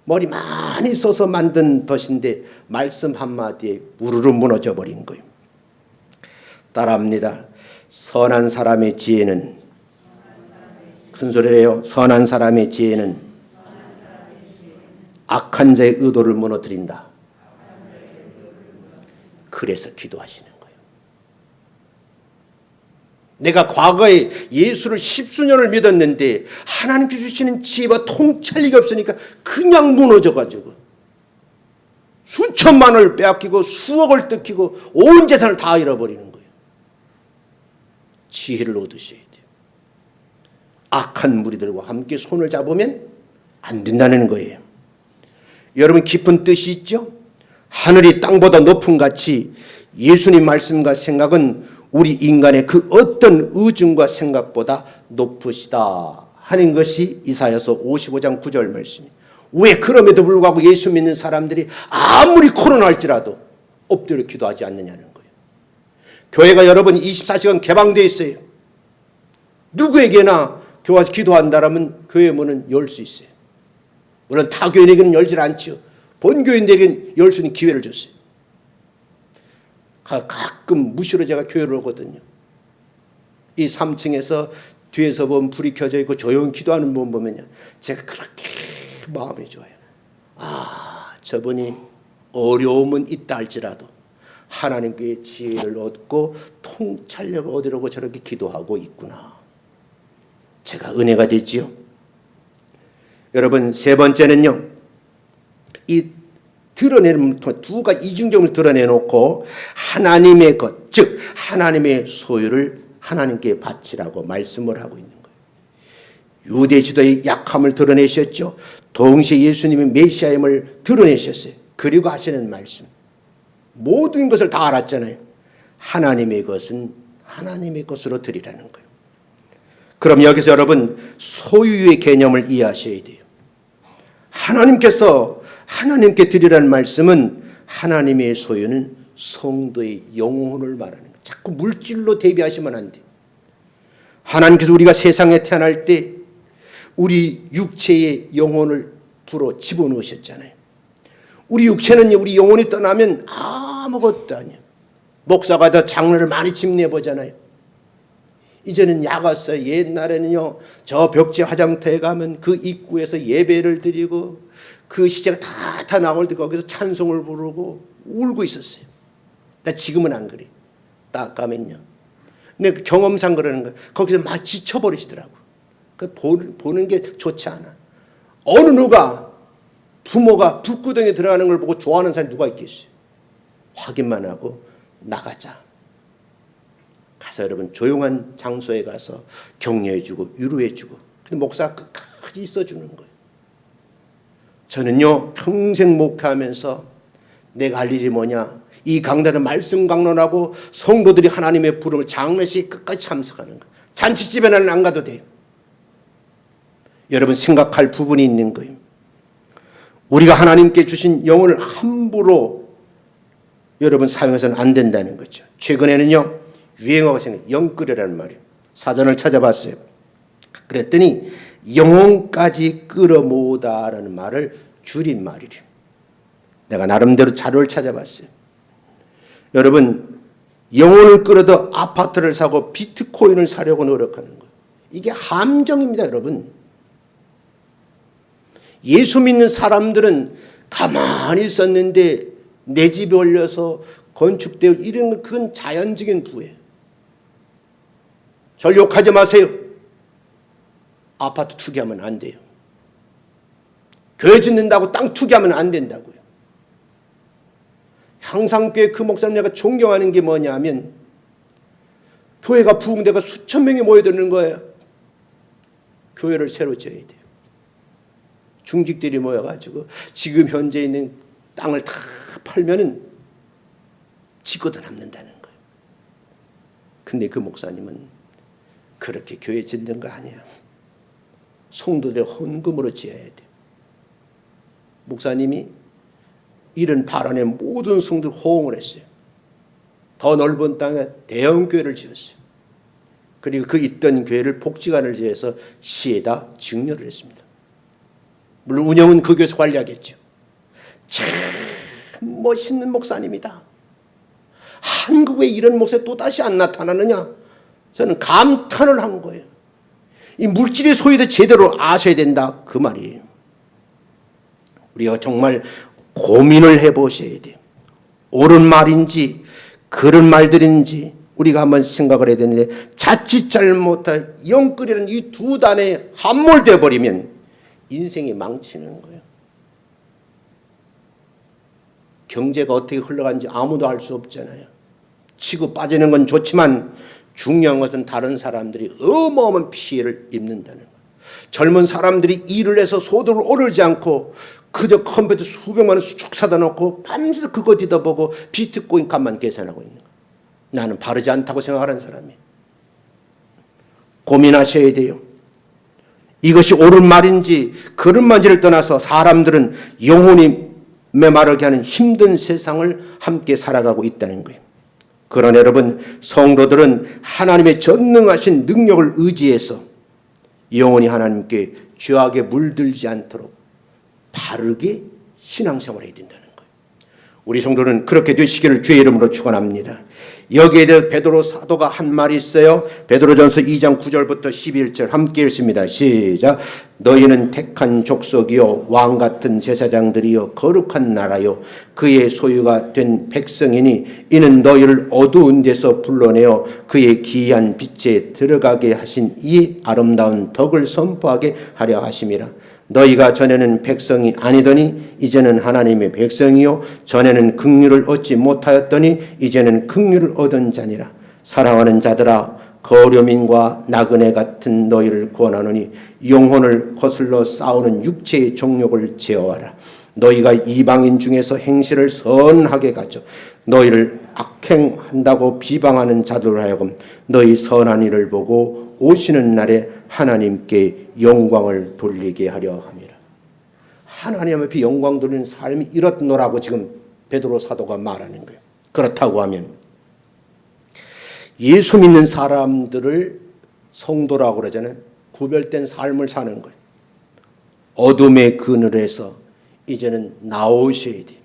머리 많이 써서 만든 덫인데 말씀 한마디에 우르르 무너져 버린 거예요. 따라합니다. 선한 사람의 지혜는, 큰 소리를 해요. 선한 사람의 지혜는 악한 자의 의도를 무너뜨린다. 그래서 기도하시는 거예요. 내가 과거에 예수를 10수년을 믿었는데 하나님께 주시는 지혜와 통찰력이 없으니까 그냥 무너져가지고 수천만 원을 빼앗기고 수억을 뜯기고 온 재산을 다 잃어버리는 거예요. 지혜를 얻으셔야 돼요. 악한 무리들과 함께 손을 잡으면 안 된다는 거예요. 여러분 깊은 뜻이 있죠? 하늘이 땅보다 높음 같이 예수님 말씀과 생각은 우리 인간의 그 어떤 의중과 생각보다 높으시다 하는 것이 이사야서 55장 9절 말씀이에요. 왜 그럼에도 불구하고 예수 믿는 사람들이 아무리 코로나할지라도 엎드려 기도하지 않느냐는 거예요. 교회가 여러분 24시간 개방되어 있어요. 누구에게나 교회에서 기도한다라면 교회 문은 열 수 있어요. 물론 타 교인에게는 열질 않죠. 본교인들에게는 열 수 있는 기회를 줬어요. 가끔 무시로 제가 교회를 오거든요. 이 3층에서 뒤에서 보면 불이 켜져 있고 조용히 기도하는 분 보면요, 제가 그렇게 마음이 좋아요. 아, 저분이 어려움은 있다 할지라도 하나님께 지혜를 얻고 통찰력을 얻으려고 저렇게 기도하고 있구나. 제가 은혜가 됐지요. 여러분, 세 번째는요, 이 드러내는 두 가지 이중점을 드러내놓고 하나님의 것, 즉 하나님의 소유를 하나님께 바치라고 말씀을 하고 있는 거예요. 유대 지도의 약함을 드러내셨죠. 동시에 예수님의 메시아임을 드러내셨어요. 그리고 하시는 말씀, 모든 것을 다 알았잖아요. 하나님의 것은 하나님의 것으로 드리라는 거예요. 그럼 여기서 여러분 소유의 개념을 이해하셔야 돼요. 하나님께서 하나님께 드리라는 말씀은 하나님의 소유는 성도의 영혼을 말하는 거예요. 자꾸 물질로 대비하시면 안 돼요. 하나님께서 우리가 세상에 태어날 때 우리 육체의 영혼을 불어 집어넣으셨잖아요. 우리 육체는 우리 영혼이 떠나면 아무것도 아니에요. 목사가 더 장로를 많이 집내보잖아요. 이제는 야갔어요. 옛날에는요, 저 벽지 화장터에 가면 그 입구에서 예배를 드리고 그 시체가 다 나올 때 거기서 찬송을 부르고 울고 있었어요. 나 지금은 안 그래. 딱 가면요. 근데 그 경험상 그러는 거예요. 거기서 막 지쳐버리시더라고. 그 보는 게 좋지 않아. 어느 누가 부모가 불구덩이에 들어가는 걸 보고 좋아하는 사람이 누가 있겠어요. 확인만 하고 나가자. 가서 여러분 조용한 장소에 가서 격려해주고 위로해주고, 근데 목사가 끝까지 있어주는 거예요. 저는요 평생 목회하면서 내가 할 일이 뭐냐, 이 강단은 말씀 강론하고 성도들이 하나님의 부름을 장례식 끝까지 참석하는 거예요. 잔치집에는 안 가도 돼요. 여러분 생각할 부분이 있는 거예요. 우리가 하나님께 주신 영혼을 함부로 여러분 사용해서는 안 된다는 거죠. 최근에는요 유행어가 생겨요. 영끌이라는 말이에요. 사전을 찾아봤어요. 그랬더니 영혼까지 끌어모으다라는 말을 줄인 말이래요. 내가 나름대로 자료를 찾아봤어요. 여러분 영혼을 끌어도 아파트를 사고 비트코인을 사려고 노력하는 거예요. 이게 함정입니다. 여러분, 예수 믿는 사람들은 가만히 있었는데 내 집에 올려서 건축되어 이런 건 그건 자연적인 부예요. 절 욕하지 마세요. 아파트 투기하면 안 돼요. 교회 짓는다고 땅 투기하면 안 된다고요. 향상교회 그 목사님 내가 존경하는 게 뭐냐면 교회가 부흥되고 수천 명이 모여드는 거예요. 교회를 새로 지어야 돼요. 중직들이 모여가지고 지금 현재 있는 땅을 다 팔면은 짓고도 남는다는 거예요. 근데 그 목사님은 그렇게 교회 짓는 거 아니야. 성도들의 헌금으로 지어야 돼. 목사님이 이런 발언에 모든 성도들 호응을 했어요. 더 넓은 땅에 대형 교회를 지었어요. 그리고 그 있던 교회를 복지관을 지어서 시에다 증여를 했습니다. 물론 운영은 그 교회에서 관리하겠죠. 참 멋있는 목사님이다. 한국에 이런 목사가 또다시 안 나타나느냐, 저는 감탄을 한 거예요. 이 물질의 소유도 제대로 아셔야 된다, 그 말이에요. 우리가 정말 고민을 해보셔야 돼요. 옳은 말인지 그런 말들인지 우리가 한번 생각을 해야 되는데, 자칫 잘못한 영끌이라는 이 두 단에 함몰되어 버리면 인생이 망치는 거예요. 경제가 어떻게 흘러가는지 아무도 알 수 없잖아요. 치고 빠지는 건 좋지만 중요한 것은 다른 사람들이 어마어마한 피해를 입는다는 거예요. 젊은 사람들이 일을 해서 소득을 오르지 않고 그저 컴퓨터 수백만 원 쭉 사다 놓고 밤새도 그거 뒤다보고 비트코인 값만 계산하고 있는 거예요. 나는 바르지 않다고 생각하는 사람이에요. 고민하셔야 돼요. 이것이 옳은 말인지 그런 말인지를 떠나서 사람들은 영혼이 메마르게 하는 힘든 세상을 함께 살아가고 있다는 거예요. 그러나 여러분, 성도들은 하나님의 전능하신 능력을 의지해서 영원히 하나님께 죄악에 물들지 않도록 바르게 신앙생활을 해야 된다는 거예요. 우리 성도는 그렇게 되시기를 주의 이름으로 축원합니다. 여기에 대해 베드로 사도가 한 말이 있어요. 베드로전서 2장 9절부터 11절 함께 읽습니다. 시작. 너희는 택한 족속이요 왕 같은 제사장들이요 거룩한 나라요 그의 소유가 된 백성이니 이는 너희를 어두운 데서 불러내어 그의 기이한 빛에 들어가게 하신 이 아름다운 덕을 선포하게 하려 하심이라. 너희가 전에는 백성이 아니더니 이제는 하나님의 백성이요 전에는 긍휼을 얻지 못하였더니 이제는 긍휼을 얻은 자니라. 사랑하는 자들아, 거류민과 나그네 같은 너희를 권하노니 영혼을 거슬러 싸우는 육체의 정욕을 제어하라. 너희가 이방인 중에서 행실을 선하게 가져 너희를 악행한다고 비방하는 자들로 하여금 너희 선한 일을 보고 오시는 날에 하나님께 영광을 돌리게 하려 함이라. 하나님 앞에 영광 돌리는 삶이 이렇노라고 지금 베드로 사도가 말하는 거예요. 그렇다고 하면 예수 믿는 사람들을 성도라고 그러잖아요. 구별된 삶을 사는 거예요. 어둠의 그늘에서 이제는 나오셔야 돼요.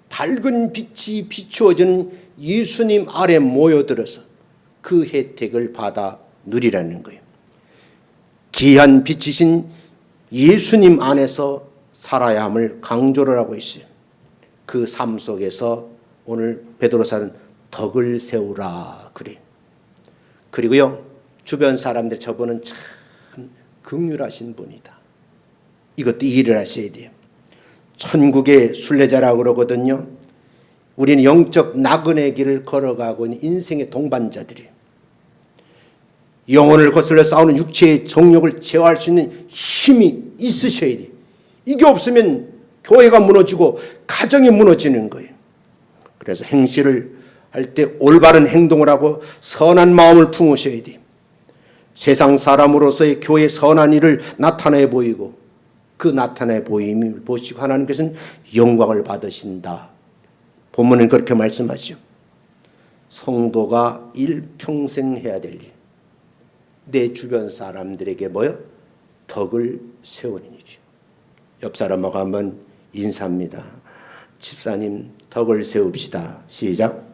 밝은 빛이 비추어지는 예수님 아래 모여들어서 그 혜택을 받아 누리라는 거예요. 귀한 빛이신 예수님 안에서 살아야 함을 강조를 하고 있어요. 그 삶 속에서 오늘 베드로사는 덕을 세우라 그래요. 그리고요, 주변 사람들 저분은 참 긍휼하신 분이다. 이것도 이해를 하셔야 돼요. 천국의 순례자라고 그러거든요. 우리는 영적 나그네 길을 걸어가고 있는 인생의 동반자들이에요. 영혼을 거슬러 싸우는 육체의 정욕을 제어할 수 있는 힘이 있으셔야 돼요. 이게 없으면 교회가 무너지고 가정이 무너지는 거예요. 그래서 행실을 할 때 올바른 행동을 하고 선한 마음을 품으셔야 돼요. 세상 사람으로서의 교회의 선한 일을 나타내 보이고 그 나타내 보임을 보시고 하나님께서는 영광을 받으신다. 본문은 그렇게 말씀하죠. 성도가 일평생 해야 될 일, 내 주변 사람들에게 뭐요? 덕을 세우는 일이요. 옆 사람하고 한번 인사합니다. 집사님, 덕을 세웁시다. 시작.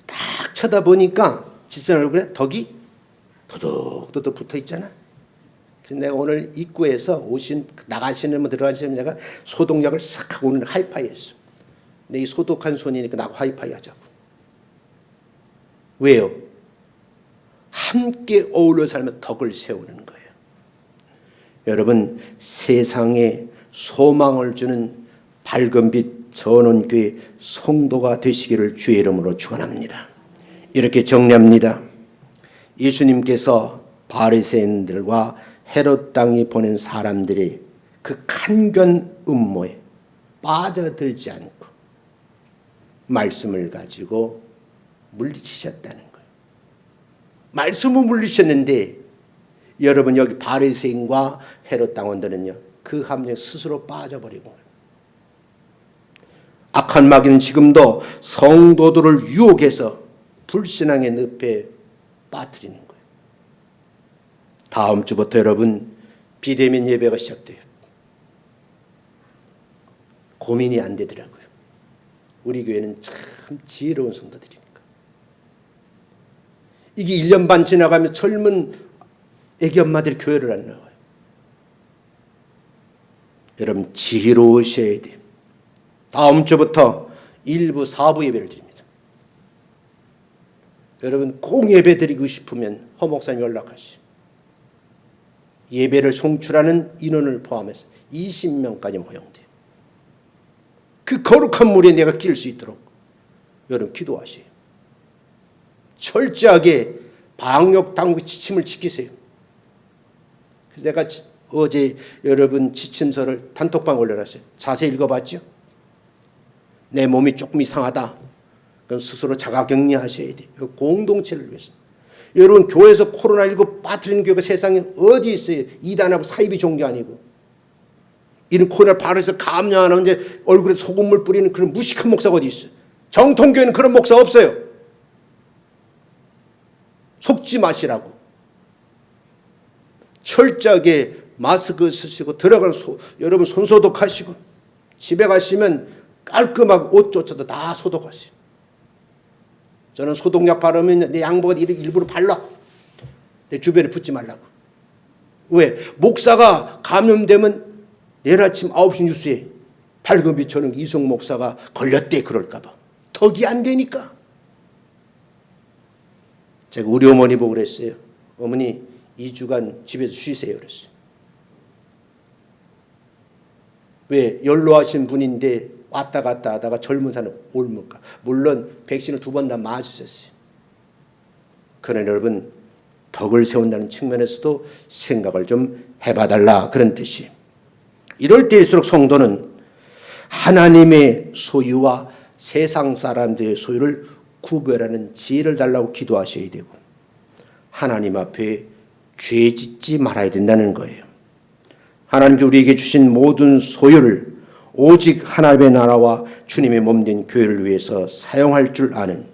딱 쳐다보니까 집사님 얼굴에 덕이 도덕도덕 붙어 있잖아. 그래서 내가 오늘 입구에서 오신 나가시는 분 들어가시는 내가 소독약을 싹 하고 오늘 하이파이 했어. 근데 이 소독한 손이니까 나하고 하이파이 하자고. 왜요? 함께 어울려 살면 덕을 세우는 거예요. 여러분, 세상에 소망을 주는 밝은 빛 전원교회 성도가 되시기를 주의 이름으로 축원합니다. 이렇게 정리합니다. 예수님께서 바리새인들과 헤롯 땅이 보낸 사람들이 그 간견 음모에 빠져들지 않고 말씀을 가지고 물리치셨다는 거예요. 말씀을 물리쳤는데 여러분, 여기 바리새인과 헤롯 당원들은요, 그 함정에 스스로 빠져버리고 악한 마귀는 지금도 성도들을 유혹해서 불신앙의 늪에 빠뜨리는 거예요. 다음 주부터 여러분 비대면 예배가 시작돼요. 고민이 안 되더라고요. 우리 교회는 참 지혜로운 성도들이니까. 이게 1년 반 지나가면 젊은 애기 엄마들이 교회를 안 나와요. 여러분, 지혜로우셔야 돼요. 다음 주부터 일부 사부 예배를 드립니다. 여러분 공예배 드리고 싶으면 허 목사님 연락하시오. 예배를 송출하는 인원을 포함해서 20명까지 허용돼요. 그 거룩한 물에 내가 끼일 수 있도록 여러분 기도하세요. 철저하게 방역 당국 지침을 지키세요. 그래서 내가 어제 여러분 지침서를 단톡방에 올려놨어요. 자세히 읽어봤죠? 내 몸이 조금 이상하다. 그럼 스스로 자가격리하셔야 돼요. 공동체를 위해서. 여러분 교회에서 코로나19 빠뜨리는 교회가 세상에 어디 있어요? 이단하고 사이비 종교 아니고. 이런 코로나 바로해서 감염 안 하면 이제 얼굴에 소금물 뿌리는 그런 무식한 목사가 어디 있어요? 정통교회는 그런 목사 없어요. 속지 마시라고. 철저하게 마스크 쓰시고 들어가는 여러분 손 소독하시고 집에 가시면 깔끔하게 옷조차도 다 소독하세요. 저는 소독약 바르면 내 양복을 일부러 발라. 내 주변에 붙지 말라고. 왜? 목사가 감염되면 내일 아침 9시 뉴스에 밝은 빛처럼 이성 목사가 걸렸대 그럴까 봐. 덕이 안 되니까. 제가 우리 어머니 보고 그랬어요. 어머니 2주간 집에서 쉬세요 그랬어요. 왜? 연로하신 분인데 왔다 갔다 하다가 젊은 사람 옮을까. 물론 백신을 2번 다 맞으셨어요. 그러나 여러분 덕을 세운다는 측면에서도 생각을 좀 해봐달라 그런 뜻이. 이럴 때일수록 성도는 하나님의 소유와 세상 사람들의 소유를 구별하는 지혜를 달라고 기도하셔야 되고 하나님 앞에 죄 짓지 말아야 된다는 거예요. 하나님께 우리에게 주신 모든 소유를 오직 하나님의 나라와 주님의 몸된 교회를 위해서 사용할 줄 아는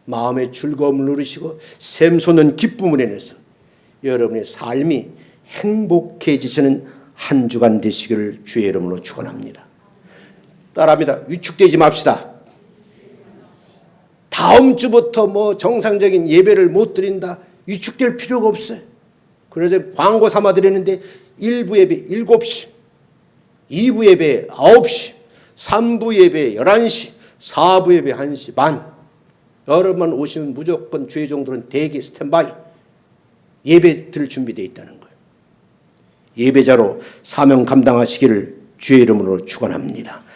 마음의 즐거움을 누리시고 샘솟는 기쁨을 인해서 여러분의 삶이 행복해지시는 한 주간 되시기를 주의 이름으로 축원합니다. 따라합니다. 위축되지 맙시다. 다음 주부터 뭐 정상적인 예배를 못 드린다. 위축될 필요가 없어요. 그래서 광고 삼아 드리는데 1부 예배 7시, 2부 예배 9시, 3부 예배 11시, 4부 예배 1시 반. 여러분만 오시면 무조건 주의 종들은 대기 스탠바이 예배 드릴 준비되어 있다는 거예요. 예배자로 사명 감당하시기를 주의 이름으로 축원합니다.